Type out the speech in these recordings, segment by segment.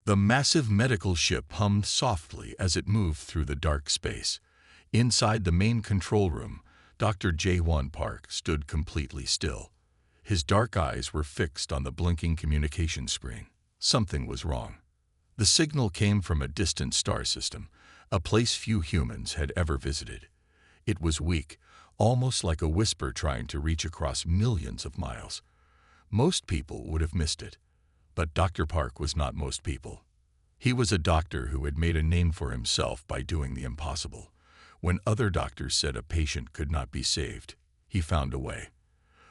The massive medical ship hummed softly as it moved through the dark space. Inside the main control room, Dr. Jae-won Park stood completely still. His dark eyes were fixed on the blinking communication screen. Something was wrong. The signal came from a distant star system, a place few humans had ever visited. It was weak, almost like a whisper trying to reach across millions of miles. Most people would have missed it. But Dr. Park was not most people. He was a doctor who had made a name for himself by doing the impossible. When other doctors said a patient could not be saved, he found a way.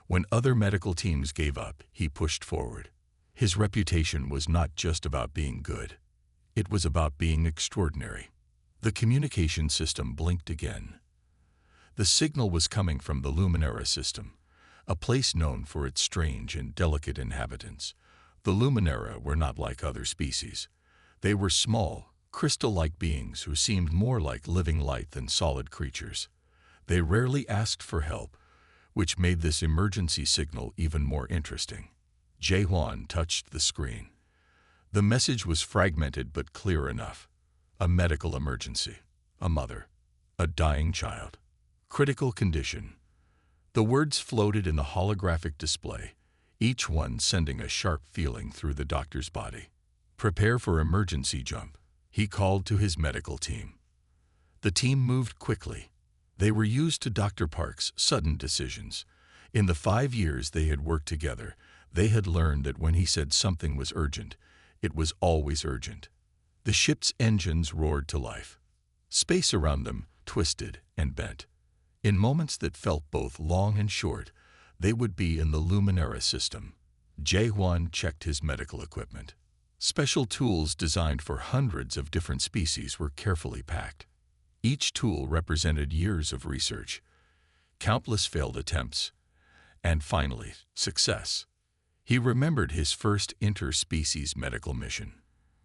When other medical teams gave up, he pushed forward. His reputation was not just about being good. It was about being extraordinary. The communication system blinked again. The signal was coming from the Luminara system, a place known for its strange and delicate inhabitants. The Luminara were not like other species. They were small, crystal-like beings who seemed more like living light than solid creatures. They rarely asked for help, which made this emergency signal even more interesting. Jae-won touched the screen. The message was fragmented but clear enough. A medical emergency. A mother. A dying child. Critical condition. The words floated in the holographic display, each one sending a sharp feeling through the doctor's body. Prepare for emergency jump, he called to his medical team. The team moved quickly. They were used to Dr. Park's sudden decisions. In the 5 years they had worked together, they had learned that when he said something was urgent, it was always urgent. The ship's engines roared to life. Space around them twisted and bent. In moments that felt both long and short, they would be in the Luminara system. Jae-won checked his medical equipment. Special tools designed for hundreds of different species were carefully packed. Each tool represented years of research, countless failed attempts, and finally, success. He remembered his first interspecies medical mission.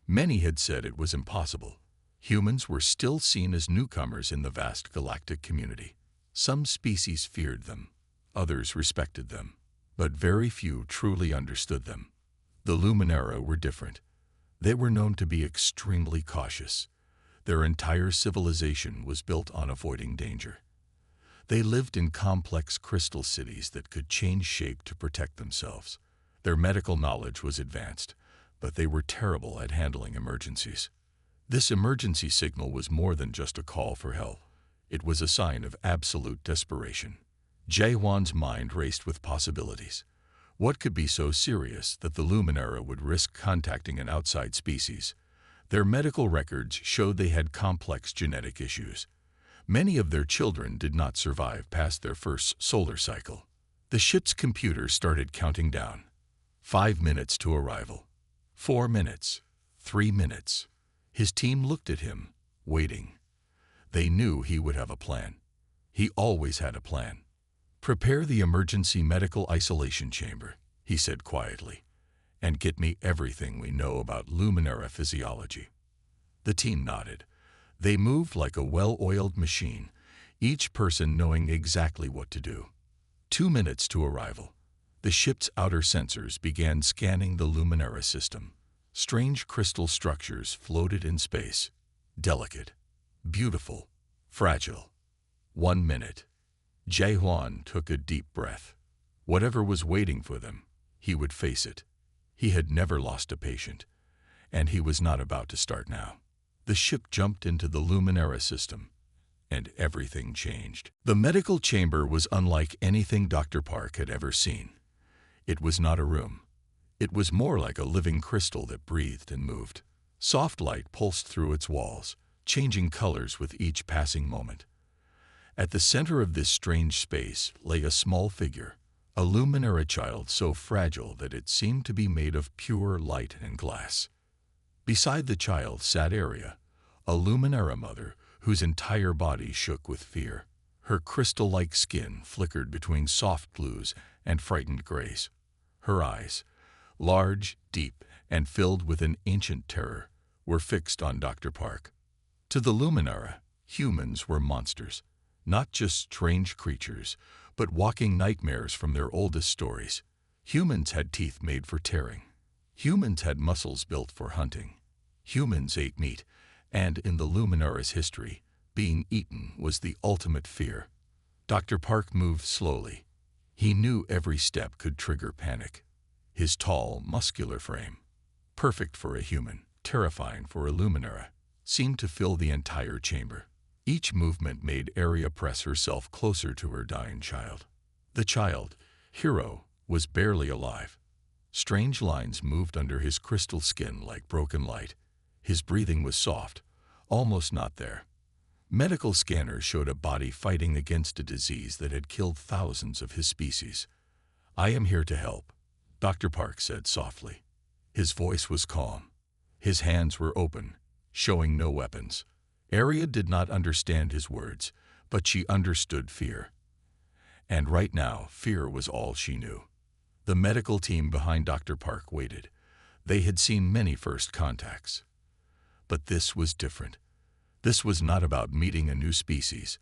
Many had said it was impossible. Humans were still seen as newcomers in the vast galactic community. Some species feared them. Others respected them, but very few truly understood them. The Luminara were different. They were known to be extremely cautious. Their entire civilization was built on avoiding danger. They lived in complex crystal cities that could change shape to protect themselves. Their medical knowledge was advanced, but they were terrible at handling emergencies. This emergency signal was more than just a call for help. It was a sign of absolute desperation. Jae-won's mind raced with possibilities. What could be so serious that the Luminara would risk contacting an outside species? Their medical records showed they had complex genetic issues. Many of their children did not survive past their first solar cycle. The ship's computer started counting down. 5 minutes to arrival. 4 minutes. 3 minutes. His team looked at him, waiting. They knew he would have a plan. He always had a plan. Prepare the emergency medical isolation chamber, he said quietly, and get me everything we know about Luminara physiology. The team nodded. They moved like a well-oiled machine, each person knowing exactly what to do. 2 minutes to arrival. The ship's outer sensors began scanning the Luminara system. Strange crystal structures floated in space, delicate, beautiful, fragile. 1 minute. Jae-won took a deep breath. Whatever was waiting for them, he would face it. He had never lost a patient, and he was not about to start now. The ship jumped into the Luminara system, and everything changed. The medical chamber was unlike anything Dr. Park had ever seen. It was not a room. It was more like a living crystal that breathed and moved. Soft light pulsed through its walls, changing colors with each passing moment. At the center of this strange space lay a small figure, a Luminara child so fragile that it seemed to be made of pure light and glass. Beside the child sat Aria, a Luminara mother whose entire body shook with fear. Her crystal-like skin flickered between soft blues and frightened grays. Her eyes, large, deep, and filled with an ancient terror, were fixed on Dr. Park. To the Luminara, humans were monsters, not just strange creatures, but walking nightmares from their oldest stories. Humans had teeth made for tearing. Humans had muscles built for hunting. Humans ate meat, and in the Luminara's history, being eaten was the ultimate fear. Dr. Park moved slowly. He knew every step could trigger panic. His tall, muscular frame, perfect for a human, terrifying for a Luminara, seemed to fill the entire chamber. Each movement made Arya press herself closer to her dying child. The child, Hero, was barely alive. Strange lines moved under his crystal skin like broken light. His breathing was soft, almost not there. Medical scanners showed a body fighting against a disease that had killed thousands of his species. "I am here to help," Dr. Park said softly. His voice was calm. His hands were open, showing no weapons. Arya did not understand his words, but she understood fear. And right now, fear was all she knew. The medical team behind Dr. Park waited. They had seen many first contacts. But this was different. This was not about meeting a new species.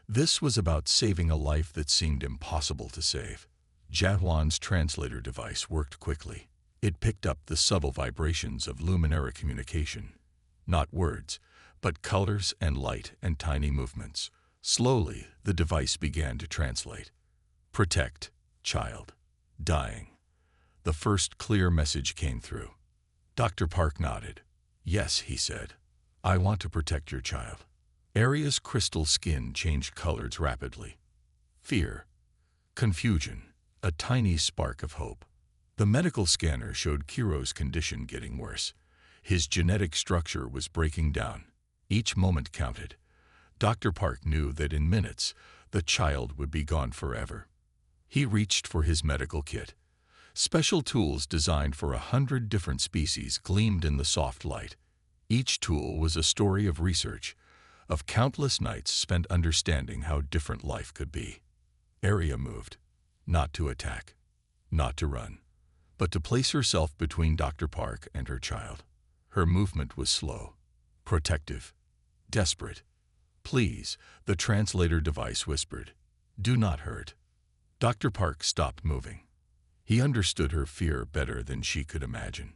This was about saving a life that seemed impossible to save. Jadwan's translator device worked quickly. It picked up the subtle vibrations of Luminara communication. Not words, but colors and light and tiny movements. Slowly, the device began to translate. "Protect, child. Dying." The first clear message came through. Dr. Park nodded. "Yes," he said. "I want to protect your child." Arya's crystal skin changed colors rapidly. Fear, confusion, a tiny spark of hope. The medical scanner showed Kiro's condition getting worse. His genetic structure was breaking down. Each moment counted. Dr. Park knew that in minutes, the child would be gone forever. He reached for his medical kit. Special tools designed for 100 different species gleamed in the soft light. Each tool was a story of research, of countless nights spent understanding how different life could be. Arya moved, not to attack, not to run, but to place herself between Dr. Park and her child. Her movement was slow, protective, desperate. "Please," the translator device whispered. "Do not hurt." Dr. Park stopped moving. He understood her fear better than she could imagine.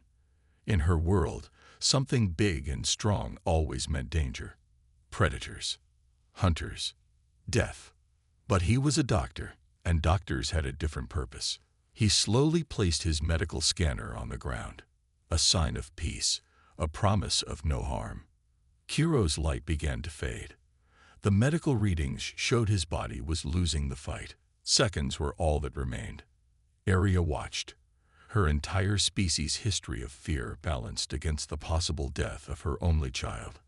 In her world, something big and strong always meant danger. Predators, hunters, death. But he was a doctor, and doctors had a different purpose. He slowly placed his medical scanner on the ground. A sign of peace, a promise of no harm. Kiro's light began to fade. The medical readings showed his body was losing the fight. Seconds were all that remained. Arya watched. Her entire species' history of fear balanced against the possible death of her only child.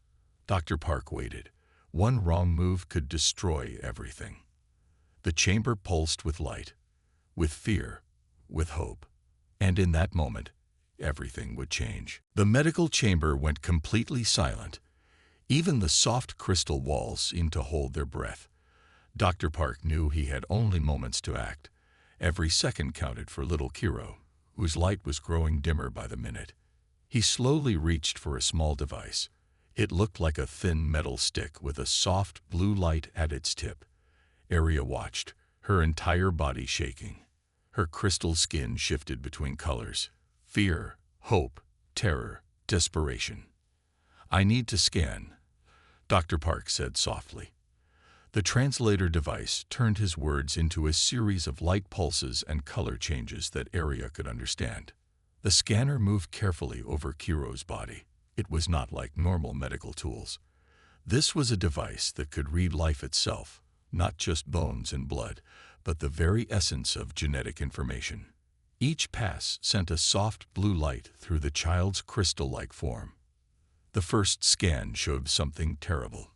Dr. Park waited. One wrong move could destroy everything. The chamber pulsed with light, with fear, with hope. And in that moment, everything would change. The medical chamber went completely silent. Even the soft crystal walls seemed to hold their breath. Dr. Park knew he had only moments to act. Every second counted for little Kiro, whose light was growing dimmer by the minute. He slowly reached for a small device. It looked like a thin metal stick with a soft blue light at its tip. Arya watched, her entire body shaking. Her crystal skin shifted between colors: fear, hope, terror, desperation. "I need to scan," Dr. Park said softly. The translator device turned his words into a series of light pulses and color changes that Arya could understand. The scanner moved carefully over Kiro's body. It was not like normal medical tools. This was a device that could read life itself, not just bones and blood, but the very essence of genetic information. Each pass sent a soft blue light through the child's crystal-like form. The first scan showed something terrible.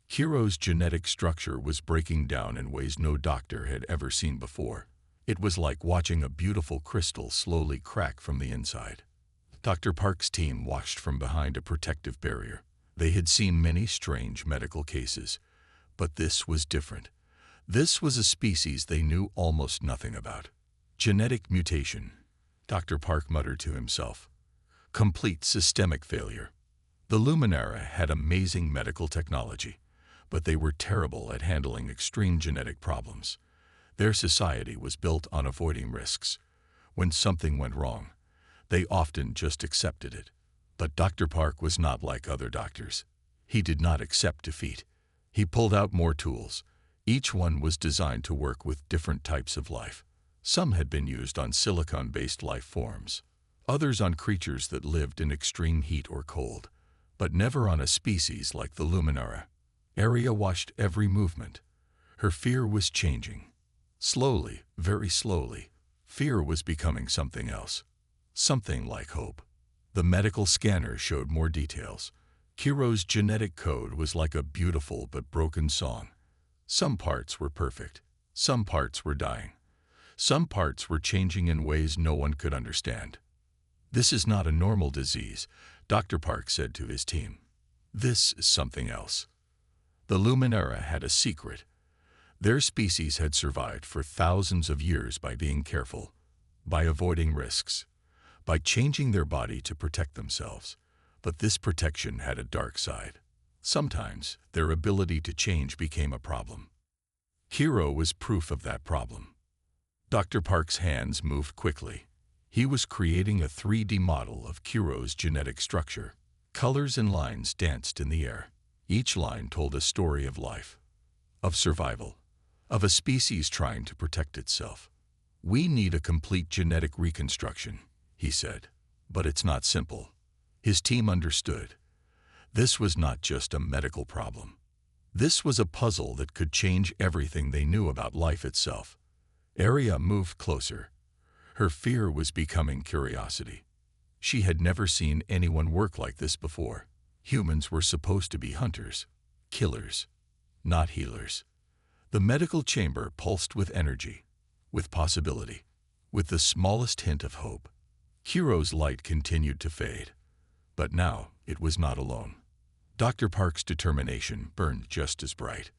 Kiro's genetic structure was breaking down in ways no doctor had ever seen before. It was like watching a beautiful crystal slowly crack from the inside. Dr. Park's team watched from behind a protective barrier. They had seen many strange medical cases, but this was different. This was a species they knew almost nothing about. Genetic mutation, Dr. Park muttered to himself. Complete systemic failure. The Luminara had amazing medical technology, but they were terrible at handling extreme genetic problems. Their society was built on avoiding risks. When something went wrong, they often just accepted it. But Dr. Park was not like other doctors. He did not accept defeat. He pulled out more tools. Each one was designed to work with different types of life. Some had been used on silicon-based life forms, others on creatures that lived in extreme heat or cold, but never on a species like the Luminara. Arya watched every movement. Her fear was changing. Slowly, very slowly, fear was becoming something else. Something like hope. The medical scanner showed more details. Kiro's genetic code was like a beautiful but broken song. Some parts were perfect. Some parts were dying. Some parts were changing in ways no one could understand. "This is not a normal disease," Dr. Park said to his team. "This is something else." The Luminara had a secret. Their species had survived for thousands of years by being careful, by avoiding risks, by changing their body to protect themselves. But this protection had a dark side. Sometimes their ability to change became a problem. Kiro was proof of that problem. Dr. Park's hands moved quickly. He was creating a 3D model of Kiro's genetic structure. Colors and lines danced in the air. Each line told a story of life, of survival, of a species trying to protect itself. "We need a complete genetic reconstruction," he said. "But it's not simple." His team understood. This was not just a medical problem. This was a puzzle that could change everything they knew about life itself. Arya moved closer. Her fear was becoming curiosity. She had never seen anyone work like this before. Humans were supposed to be hunters, killers, not healers. The medical chamber pulsed with energy, with possibility, with the smallest hint of hope. Kiro's light continued to fade. But now it was not alone. Dr. Park's determination burned just as bright.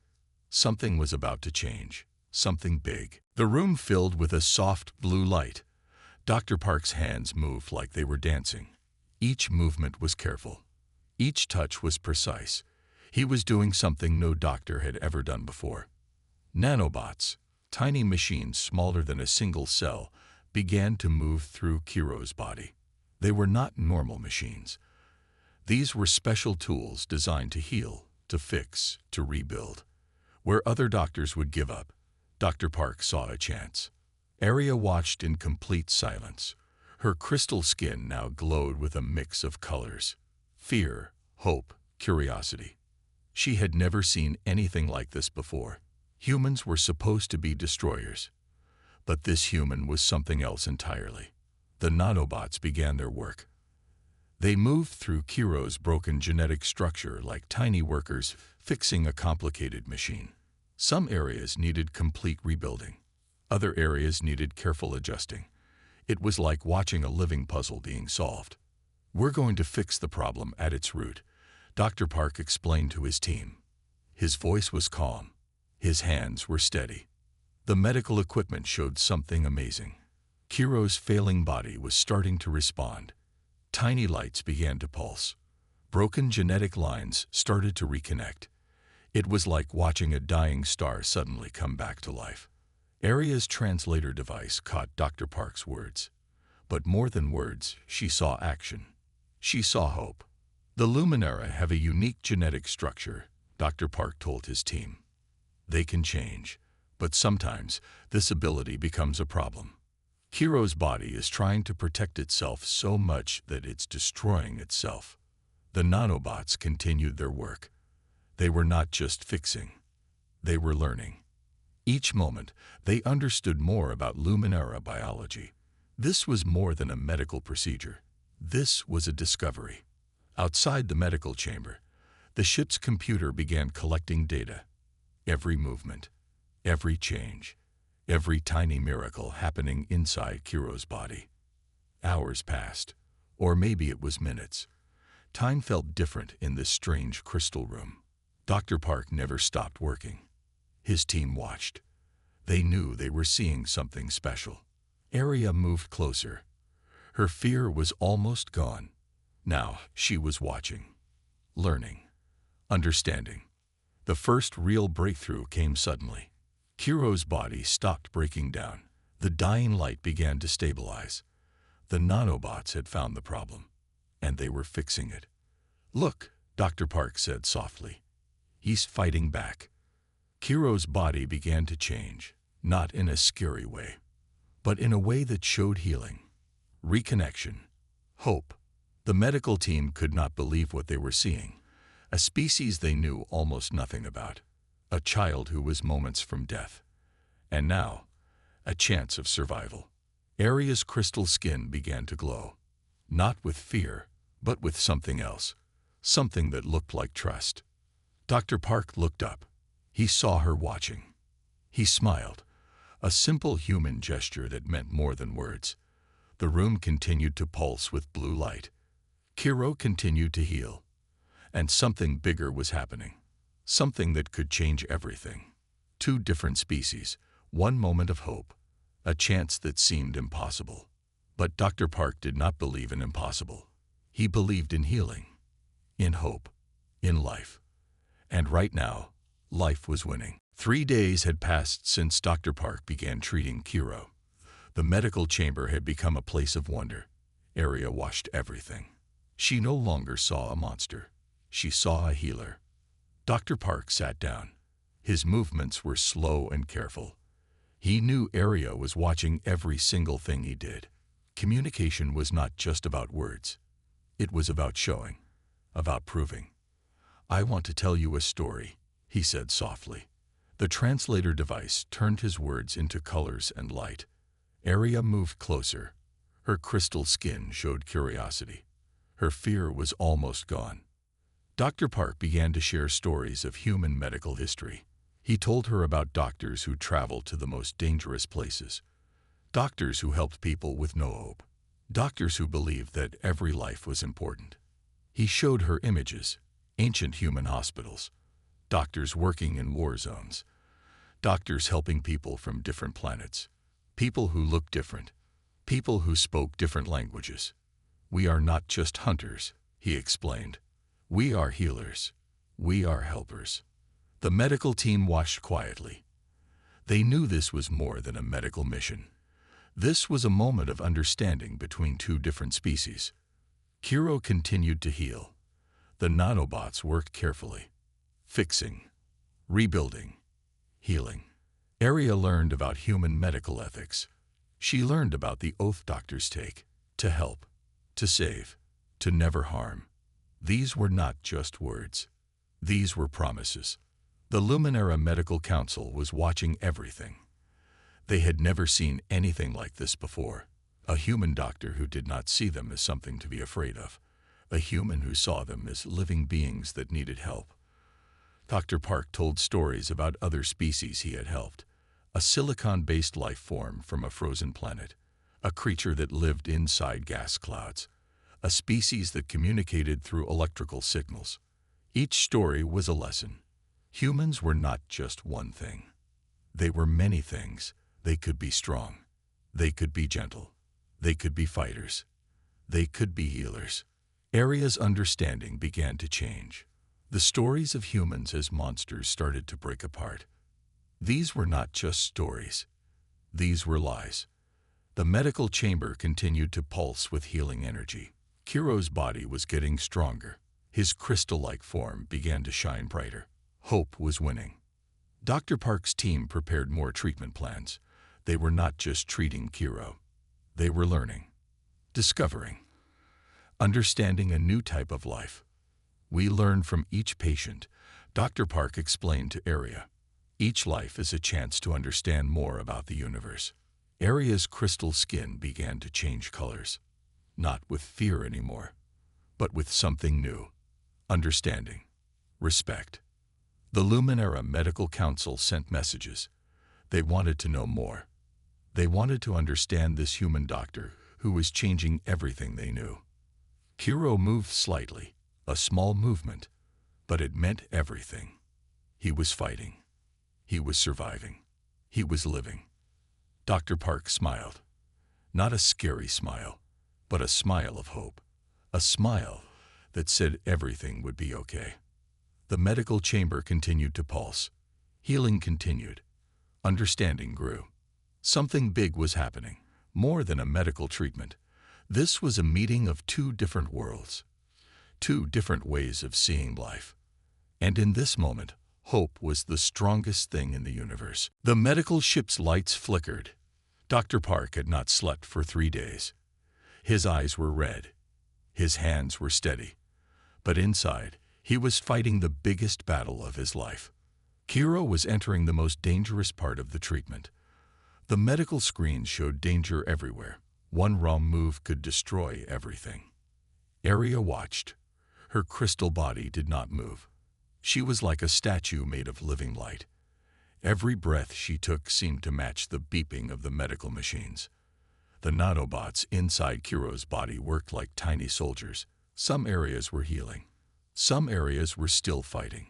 Something was about to change, something big. The room filled with a soft blue light. Dr. Park's hands moved like they were dancing. Each movement was careful. Each touch was precise. He was doing something no doctor had ever done before. Nanobots, tiny machines smaller than a single cell, began to move through Kiro's body. They were not normal machines. These were special tools designed to heal, to fix, to rebuild. Where other doctors would give up, Dr. Park saw a chance. Arya watched in complete silence. Her crystal skin now glowed with a mix of colors: fear, hope, curiosity. She had never seen anything like this before. Humans were supposed to be destroyers. But this human was something else entirely. The nanobots began their work. They moved through Kiro's broken genetic structure like tiny workers fixing a complicated machine. Some areas needed complete rebuilding. Other areas needed careful adjusting. It was like watching a living puzzle being solved. "We're going to fix the problem at its root," Dr. Park explained to his team. His voice was calm. His hands were steady. The medical equipment showed something amazing. Kiro's failing body was starting to respond. Tiny lights began to pulse. Broken genetic lines started to reconnect. It was like watching a dying star suddenly come back to life. Arya's translator device caught Dr. Park's words. But more than words, she saw action. She saw hope. "The Luminara have a unique genetic structure," Dr. Park told his team. "They can change, but sometimes this ability becomes a problem. Kiro's body is trying to protect itself so much that it's destroying itself." The nanobots continued their work. They were not just fixing. They were learning. Each moment, they understood more about Luminara biology. This was more than a medical procedure. This was a discovery. Outside the medical chamber, the ship's computer began collecting data. Every movement, every change, every tiny miracle happening inside Kiro's body. Hours passed, or maybe it was minutes. Time felt different in this strange crystal room. Dr. Park never stopped working. His team watched. They knew they were seeing something special. Arya moved closer. Her fear was almost gone. Now she was watching, learning, understanding. The first real breakthrough came suddenly. Kiro's body stopped breaking down. The dying light began to stabilize. The nanobots had found the problem. and they were fixing it. "Look," Dr. Park said softly. "He's fighting back." Kiro's body began to change, not in a scary way, but in a way that showed healing, reconnection, hope. The medical team could not believe what they were seeing. A species they knew almost nothing about. A child who was moments from death. And now, a chance of survival. Aria's crystal skin began to glow. Not with fear, but with something else. Something that looked like trust. Dr. Park looked up. He saw her watching. He smiled. A simple human gesture that meant more than words. The room continued to pulse with blue light. Kiro continued to heal. And something bigger was happening. Something that could change everything. Two different species, one moment of hope, a chance that seemed impossible. But Dr. Park did not believe in impossible. He believed in healing, in hope, in life. And right now, life was winning. 3 days had passed since Dr. Park began treating Kiro. The medical chamber had become a place of wonder. Aria watched everything. She no longer saw a monster. She saw a healer. Dr. Park sat down. His movements were slow and careful. He knew Aria was watching every single thing he did. Communication was not just about words. It was about showing, about proving. "I want to tell you a story," he said softly. The translator device turned his words into colors and light. Aria moved closer. Her crystal skin showed curiosity. Her fear was almost gone. Dr. Park began to share stories of human medical history. He told her about doctors who traveled to the most dangerous places. Doctors who helped people with no hope. Doctors who believed that every life was important. He showed her images, ancient human hospitals, doctors working in war zones, doctors helping people from different planets, people who looked different, people who spoke different languages. "We are not just hunters," he explained. "We are healers. We are helpers." The medical team watched quietly. They knew this was more than a medical mission. This was a moment of understanding between two different species. Kiro continued to heal. The nanobots worked carefully, fixing, rebuilding, healing. Aria learned about human medical ethics. She learned about the oath doctors take, to help, to save, to never harm. These were not just words. These were promises. The Luminera Medical Council was watching everything. They had never seen anything like this before. A human doctor who did not see them as something to be afraid of. A human who saw them as living beings that needed help. Dr. Park told stories about other species he had helped. A silicon-based life form from a frozen planet. A creature that lived inside gas clouds. A species that communicated through electrical signals. Each story was a lesson. Humans were not just one thing. They were many things. They could be strong. They could be gentle. They could be fighters. They could be healers. Aria's understanding began to change. The stories of humans as monsters started to break apart. These were not just stories. These were lies. The medical chamber continued to pulse with healing energy. Kiro's body was getting stronger. His crystal-like form began to shine brighter. Hope was winning. Dr. Park's team prepared more treatment plans. They were not just treating Kiro. They were learning, discovering, understanding a new type of life. "We learn from each patient," Dr. Park explained to Aria. "Each life is a chance to understand more about the universe." Aria's crystal skin began to change colors. Not with fear anymore, but with something new. Understanding. Respect. The Luminera Medical Council sent messages. They wanted to know more. They wanted to understand this human doctor who was changing everything they knew. Kiro moved slightly, a small movement, but it meant everything. He was fighting. He was surviving. He was living. Dr. Park smiled. Not a scary smile, but a smile of hope. A smile that said everything would be okay. The medical chamber continued to pulse. Healing continued. Understanding grew. Something big was happening, more than a medical treatment. This was a meeting of two different worlds, two different ways of seeing life. And in this moment, hope was the strongest thing in the universe. The medical ship's lights flickered. Dr. Park had not slept for 3 days. His eyes were red. His hands were steady. But inside, he was fighting the biggest battle of his life. Kiro was entering the most dangerous part of the treatment. The medical screens showed danger everywhere. One wrong move could destroy everything. Arya watched. Her crystal body did not move. She was like a statue made of living light. Every breath she took seemed to match the beeping of the medical machines. The nanobots inside Kiro's body worked like tiny soldiers. Some areas were healing. Some areas were still fighting.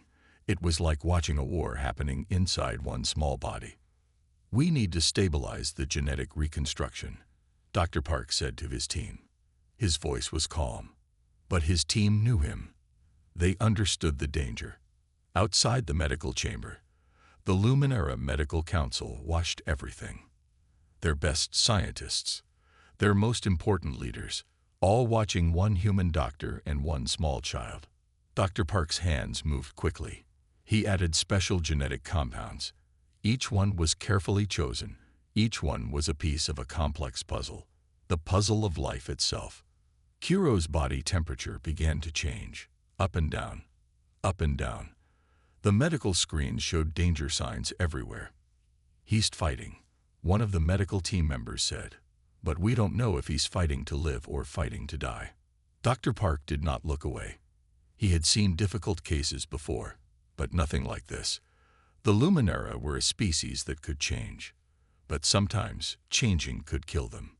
It was like watching a war happening inside one small body. "We need to stabilize the genetic reconstruction," Dr. Park said to his team. His voice was calm, but his team knew him. They understood the danger. Outside the medical chamber, the Luminara Medical Council watched everything. Their best scientists, their most important leaders, all watching one human doctor and one small child. Dr. Park's hands moved quickly. He added special genetic compounds. Each one was carefully chosen. Each one was a piece of a complex puzzle, the puzzle of life itself. Kiro's body temperature began to change, up and down, up and down. The medical screens showed danger signs everywhere. "He's fighting," one of the medical team members said. "But we don't know if he's fighting to live or fighting to die." Dr. Park did not look away. He had seen difficult cases before, but nothing like this. The Luminara were a species that could change, but sometimes changing could kill them.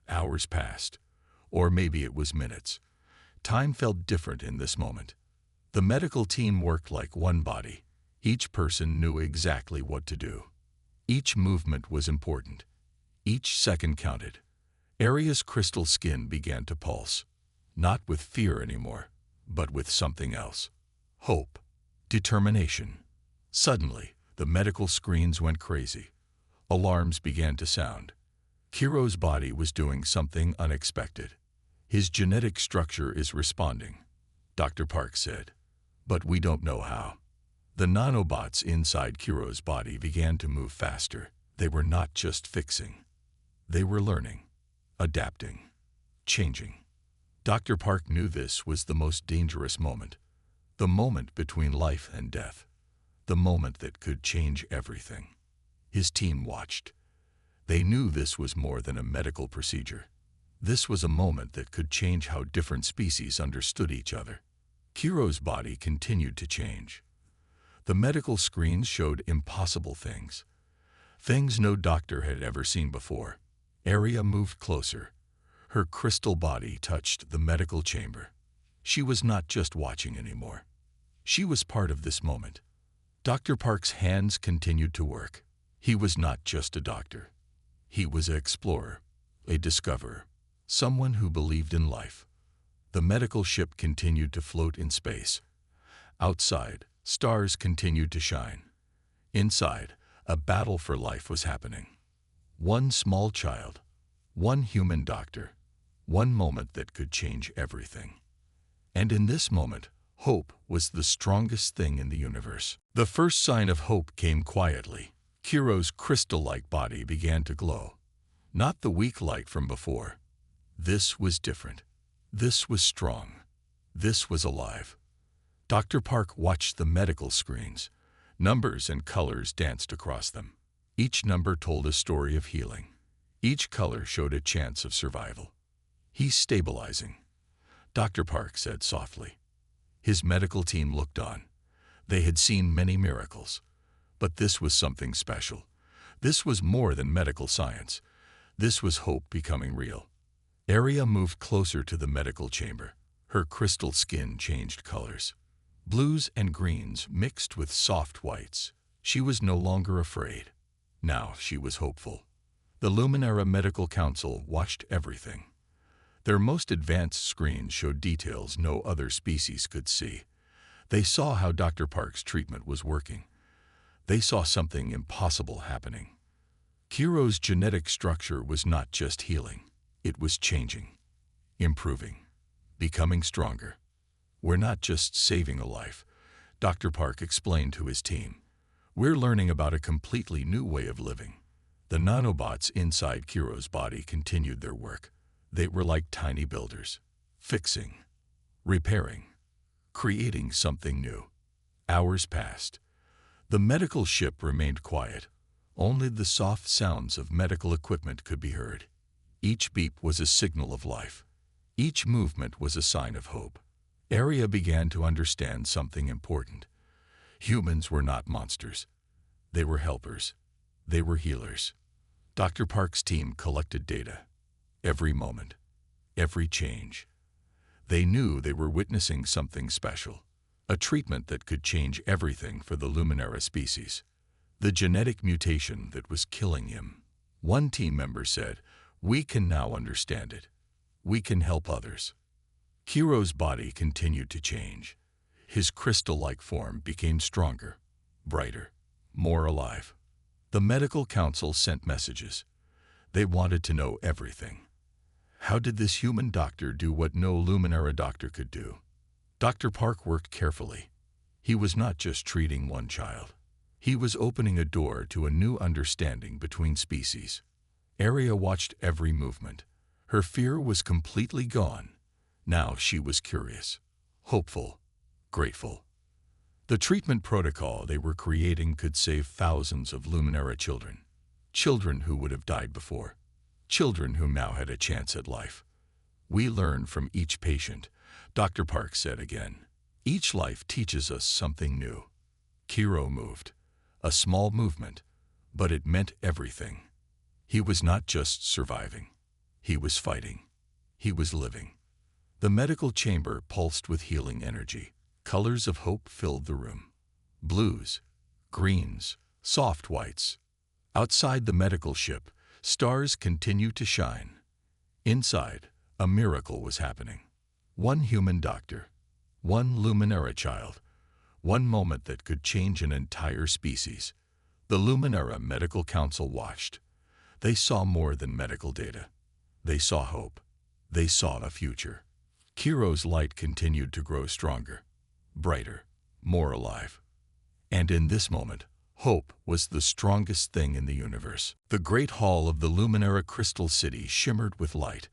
Hours passed, or maybe it was minutes. Time felt different in this moment. The medical team worked like one body. Each person knew exactly what to do. Each movement was important. Each second counted. Arya's crystal skin began to pulse, not with fear anymore, but with something else. Hope. Determination. Suddenly, the medical screens went crazy. Alarms began to sound. Kiro's body was doing something unexpected. "His genetic structure is responding," Dr. Park said. "But we don't know how." The nanobots inside Kiro's body began to move faster. They were not just fixing. They were learning, adapting, changing. Dr. Park knew this was the most dangerous moment. The moment between life and death. The moment that could change everything. His team watched. They knew this was more than a medical procedure. This was a moment that could change how different species understood each other. Kiro's body continued to change. The medical screens showed impossible things. Things no doctor had ever seen before. Arya moved closer. Her crystal body touched the medical chamber. She was not just watching anymore. She was part of this moment. Dr. Park's hands continued to work. He was not just a doctor. He was an explorer, a discoverer, someone who believed in life. The medical ship continued to float in space. Outside, stars continued to shine. Inside, a battle for life was happening. One small child, one human doctor, one moment that could change everything. And in this moment, hope was the strongest thing in the universe. The first sign of hope came quietly. Kiro's crystal-like body began to glow. Not the weak light from before. This was different. This was strong. This was alive. Dr. Park watched the medical screens. Numbers and colors danced across them. Each number told a story of healing. Each color showed a chance of survival. "He's stabilizing," Dr. Park said softly. His medical team looked on. They had seen many miracles. But this was something special. This was more than medical science. This was hope becoming real. Arya moved closer to the medical chamber. Her crystal skin changed colors. Blues and greens mixed with soft whites. She was no longer afraid. Now she was hopeful. The Luminara Medical Council watched everything. Their most advanced screens showed details no other species could see. They saw how Dr. Park's treatment was working. They saw something impossible happening. Kiro's genetic structure was not just healing. It was changing, improving, becoming stronger. We're not just saving a life, Dr. Park explained to his team. We're learning about a completely new way of living. The nanobots inside Kiro's body continued their work. They were like tiny builders, fixing, repairing, creating something new. Hours passed. The medical ship remained quiet. Only the soft sounds of medical equipment could be heard. Each beep was a signal of life. Each movement was a sign of hope. Arya began to understand something important. Humans were not monsters. They were helpers. They were healers. Dr. Park's team collected data. Every moment. Every change. They knew they were witnessing something special. A treatment that could change everything for the Luminara species. The genetic mutation that was killing him. One team member said, "We can now understand it. We can help others." Kiro's body continued to change. His crystal-like form became stronger, brighter, more alive. The medical council sent messages. They wanted to know everything. How did this human doctor do what no Luminara doctor could do? Dr. Park worked carefully. He was not just treating one child. He was opening a door to a new understanding between species. Arya watched every movement. Her fear was completely gone. Now she was curious, hopeful, grateful. The treatment protocol they were creating could save thousands of Luminara children. Children who would have died before. Children who now had a chance at life. "We learn from each patient," Dr. Park said again. "Each life teaches us something new." Kiro moved. A small movement, but it meant everything. He was not just surviving. He was fighting. He was living. The medical chamber pulsed with healing energy. Colors of hope filled the room. Blues, greens, soft whites. Outside the medical ship, stars continued to shine. Inside, a miracle was happening. One human doctor, one Luminara child, one moment that could change an entire species. The Luminara Medical Council watched. They saw more than medical data. They saw hope. They saw a future. Kiro's light continued to grow stronger, brighter, more alive. And in this moment, hope was the strongest thing in the universe. The great hall of the Luminara Crystal City shimmered with light.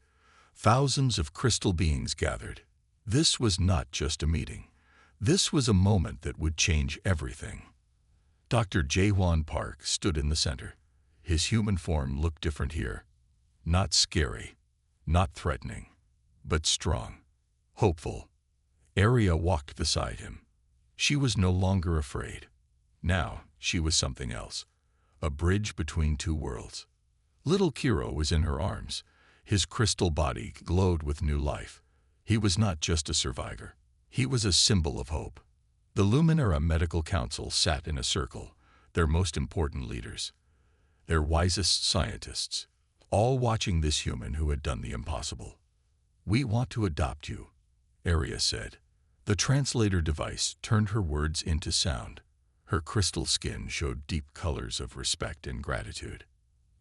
Thousands of crystal beings gathered. This was not just a meeting. This was a moment that would change everything. Dr. Jaewon Park stood in the center. His human form looked different here. Not scary, not threatening, but strong, hopeful. Arya walked beside him. She was no longer afraid. Now she was something else, a bridge between two worlds. Little Kiro was in her arms. His crystal body glowed with new life. He was not just a survivor. He was a symbol of hope. The Luminara Medical Council sat in a circle, their most important leaders, their wisest scientists, all watching this human who had done the impossible. "We want to adopt you," Arya said. The translator device turned her words into sound. Her crystal skin showed deep colors of respect and gratitude.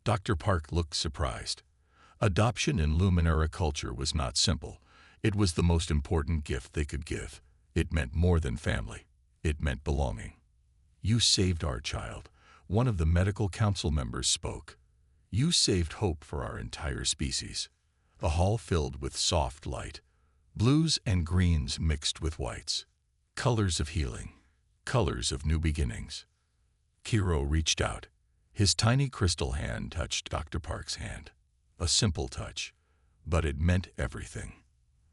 Dr. Park looked surprised. Adoption in Luminara culture was not simple. It was the most important gift they could give. It meant more than family. It meant belonging. "You saved our child," one of the medical council members spoke. "You saved hope for our entire species." The hall filled with soft light. Blues and greens mixed with whites. Colors of healing. Colors of new beginnings. Kiro reached out. His tiny crystal hand touched Dr. Park's hand. A simple touch, but it meant everything.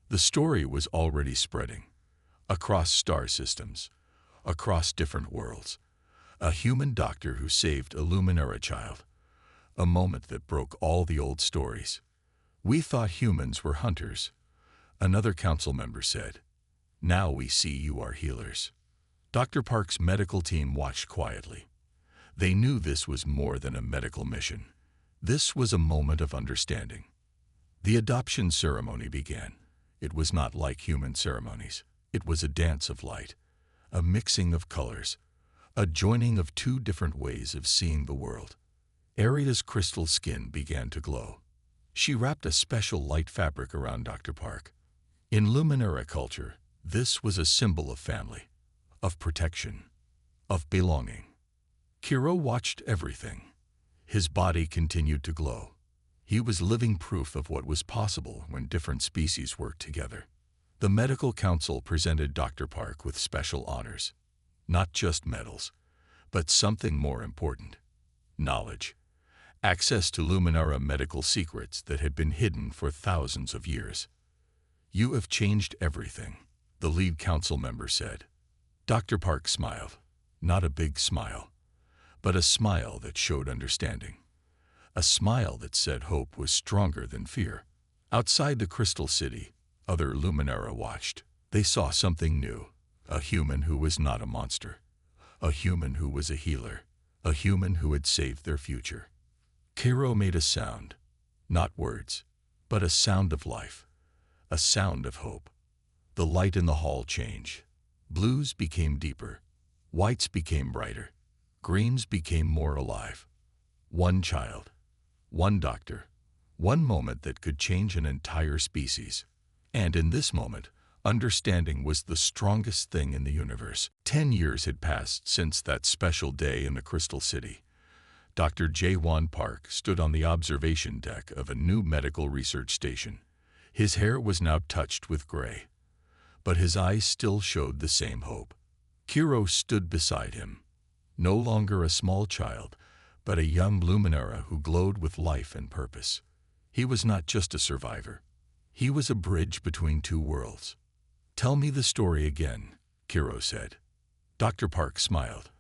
The story was already spreading. Across star systems, across different worlds. A human doctor who saved a Luminara child. A moment that broke all the old stories. "We thought humans were hunters," another council member said. "Now we see you are healers." Dr. Park's medical team watched quietly. They knew this was more than a medical mission. This was a moment of understanding. The adoption ceremony began. It was not like human ceremonies. It was a dance of light, a mixing of colors, a joining of two different ways of seeing the world. Arya's crystal skin began to glow. She wrapped a special light fabric around Dr. Park. In Luminara culture, this was a symbol of family, of protection, of belonging. Kiro watched everything. His body continued to glow. He was living proof of what was possible when different species worked together. The medical council presented Dr. Park with special honors. Not just medals, but something more important: knowledge. Access to Luminara medical secrets that had been hidden for thousands of years. "You have changed everything," the lead council member said. Dr. Park smiled. Not a big smile, but a smile that showed understanding. A smile that said hope was stronger than fear. Outside the Crystal City, other Luminara watched. They saw something new. A human who was not a monster. A human who was a healer. A human who had saved their future. Kiro made a sound. Not words, but a sound of life. A sound of hope. The light in the hall changed. Blues became deeper. Whites became brighter. Greens became more alive. One child. One doctor. One moment that could change an entire species. And in this moment, understanding was the strongest thing in the universe. 10 years had passed since that special day in the Crystal City. Dr. J1 Park stood on the observation deck of a new medical research station. His hair was now touched with gray, but his eyes still showed the same hope. Kiro stood beside him, no longer a small child, but a young Luminara who glowed with life and purpose. He was not just a survivor. He was a bridge between two worlds. "Tell me the story again," Kiro said. Dr. Park smiled.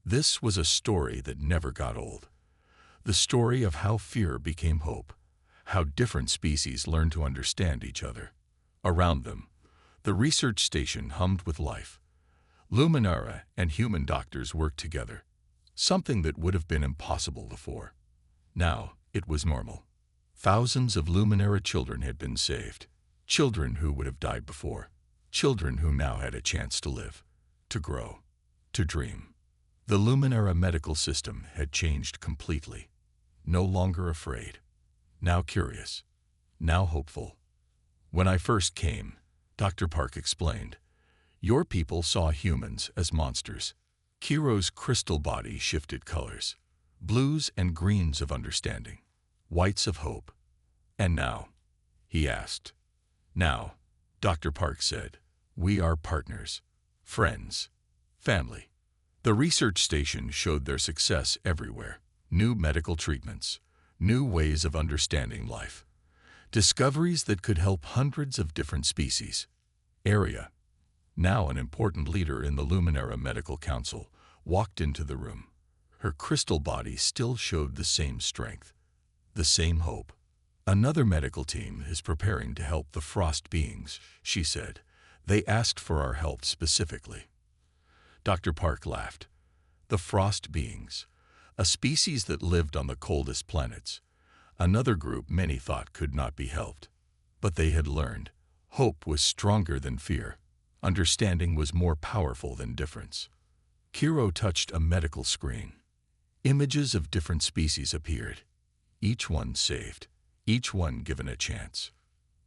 This was a story that never got old. The story of how fear became hope, how different species learned to understand each other. Around them, the research station hummed with life. Luminara and human doctors worked together, something that would have been impossible before. Now, it was normal. Thousands of Luminara children had been saved, children who would have died before, children who now had a chance to live, to grow, to dream. The Luminara medical system had changed completely. No longer afraid, now curious, now hopeful. "When I first came," Dr. Park explained, "your people saw humans as monsters." Kiro's crystal body shifted colors, blues and greens of understanding, whites of hope. "And now?" he asked. "Now," Dr. Park said, "we are partners, friends, family." The research station showed their success everywhere. New medical treatments, new ways of understanding life, discoveries that could help hundreds of different species. Area, now an important leader in the Luminara Medical Council, walked into the room. Her crystal body still showed the same strength, the same hope. "Another medical team is preparing to help the frost beings," she said. "They asked for our help specifically." Dr. Park laughed. The frost beings, a species that lived on the coldest planets. Another group many thought could not be helped. But they had learned. Hope was stronger than fear. Understanding was more powerful than difference. Kiro touched a medical screen. Images of different species appeared. Each one saved. Each one given a chance.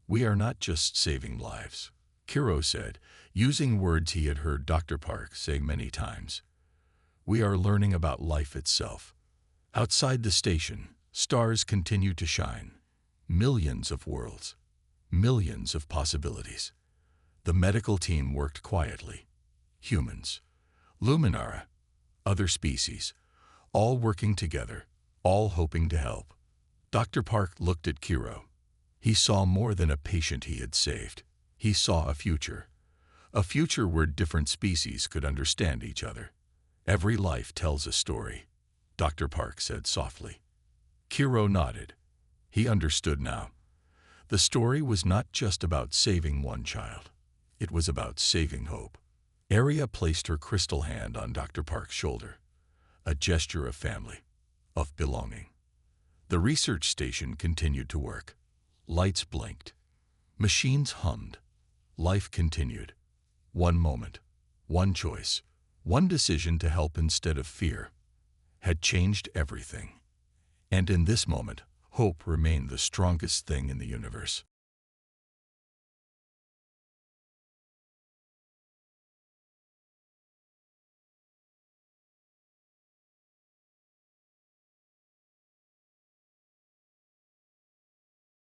"We are not just saving lives," Kiro said, using words he had heard Dr. Park say many times. "We are learning about life itself." Outside the station, stars continued to shine. Millions of worlds. Millions of possibilities. The medical team worked quietly. Humans, Luminara, other species, all working together, all hoping to help. Dr. Park looked at Kiro. He saw more than a patient he had saved. He saw a future where different species could understand each other. "Every life tells a story," Dr. Park said softly. Kiro nodded. He understood now. The story was not just about saving one child. It was about saving hope. Arya placed her crystal hand on Dr. Park's shoulder, a gesture of family, of belonging. The research station continued to work. Lights blinked. Machines hummed. Life continued. One moment, one choice, one decision to help instead of fear had changed everything. And in this moment, hope remained the strongest thing in the universe.